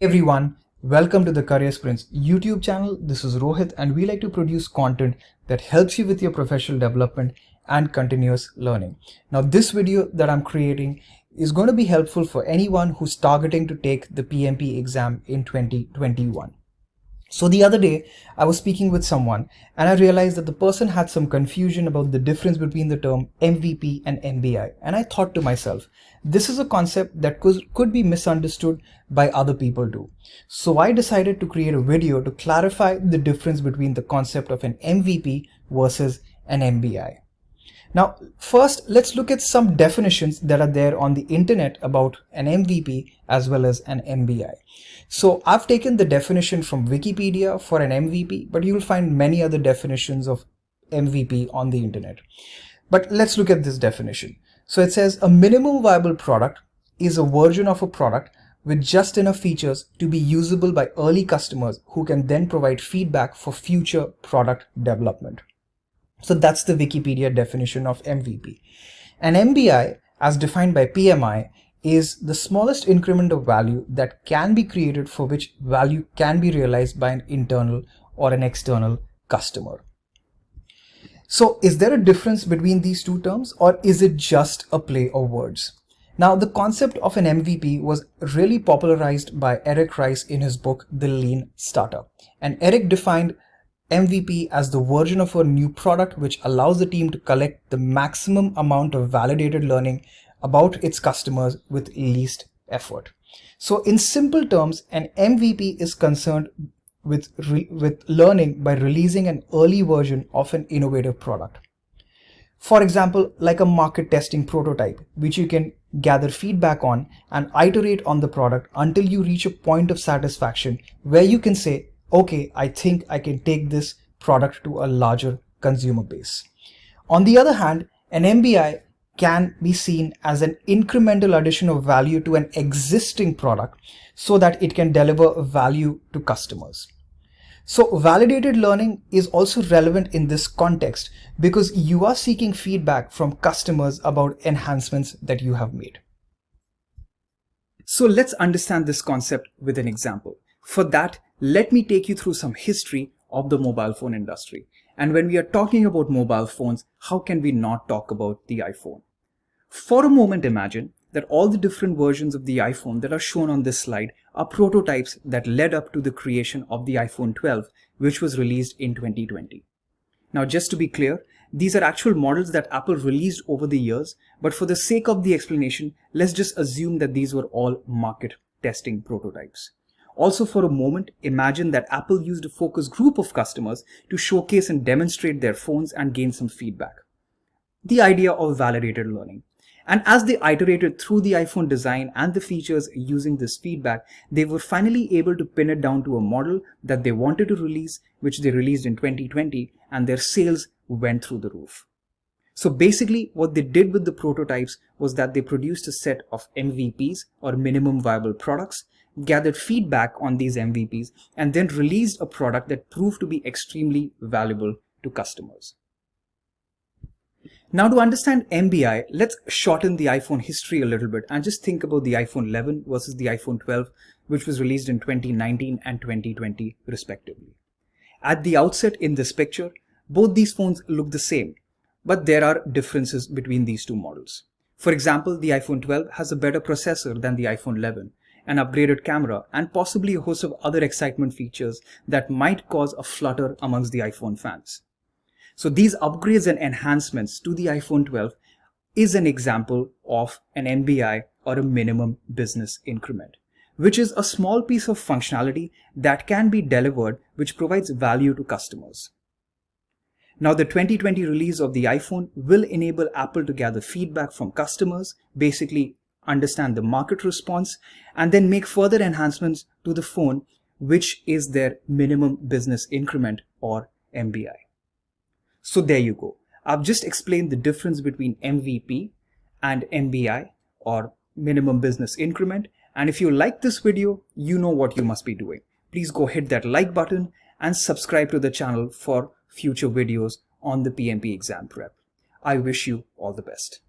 Everyone, welcome to the Career Sprints YouTube channel. This is Rohit and we like to produce content that helps you with your professional development and continuous learning. Now this video that I'm creating is going to be helpful for anyone who's targeting to take the PMP exam in 2021. So the other day, I was speaking with someone and I realized that the person had some confusion about the difference between the term MVP and MBI. And I thought to myself, this is a concept that could be misunderstood by other people too. So I decided to create a video to clarify the difference between the concept of an MVP versus an MBI. Now, first, let's look at some definitions that are there on the internet about an MVP as well as an MBI. So I've taken the definition from Wikipedia for an MVP, but you'll find many other definitions of MVP on the internet. But let's look at this definition. So it says a minimum viable product is a version of a product with just enough features to be usable by early customers who can then provide feedback for future product development. So that's the Wikipedia definition of MVP. An MBI, as defined by PMI, is the smallest increment of value that can be created for which value can be realized by an internal or an external customer. So is there a difference between these two terms, or is it just a play of words? Now, the concept of an MVP was really popularized by Eric Rice in his book, The Lean Startup. And Eric defined MVP as the version of a new product which allows the team to collect the maximum amount of validated learning about its customers with least effort. So in simple terms, an MVP is concerned with learning by releasing an early version of an innovative product. For example, like a market testing prototype, which you can gather feedback on and iterate on the product until you reach a point of satisfaction where you can say, okay, I think I can take this product to a larger consumer base. On the other hand, an MBI can be seen as an incremental addition of value to an existing product so that it can deliver value to customers. So validated learning is also relevant in this context because you are seeking feedback from customers about enhancements that you have made. So let's understand this concept with an example. For that, let me take you through some history of the mobile phone industry. And when we are talking about mobile phones, how can we not talk about the iPhone? For a moment, imagine that all the different versions of the iPhone that are shown on this slide are prototypes that led up to the creation of the iPhone 12, which was released in 2020. Now, just to be clear, these are actual models that Apple released over the years, but for the sake of the explanation, let's just assume that these were all market testing prototypes. Also, for a moment, imagine that Apple used a focus group of customers to showcase and demonstrate their phones and gain some feedback. The idea of validated learning. And as they iterated through the iPhone design and the features using this feedback, they were finally able to pin it down to a model that they wanted to release, which they released in 2020, and their sales went through the roof. So basically, what they did with the prototypes was that they produced a set of MVPs, or minimum viable products, gathered feedback on these MVPs, and then released a product that proved to be extremely valuable to customers. Now, to understand MBI, let's shorten the iPhone history a little bit and just think about the iPhone 11 versus the iPhone 12, which was released in 2019 and 2020 respectively. At the outset in this picture, both these phones look the same, but there are differences between these two models. For example, the iPhone 12 has a better processor than the iPhone 11, an upgraded camera, and possibly a host of other excitement features that might cause a flutter amongst the iPhone fans. So these upgrades and enhancements to the iPhone 12 is an example of an MBI, or a minimum business increment, which is a small piece of functionality that can be delivered which provides value to customers. Now, the 2020 release of the iPhone will enable Apple to gather feedback from customers, basically understand the market response, and then make further enhancements to the phone, which is their minimum business increment, or MBI. So there you go. I've just explained the difference between MVP and MBI, or minimum business increment. And if you like this video, you know what you must be doing. Please go hit that like button and subscribe to the channel for future videos on the PMP exam prep. I wish you all the best.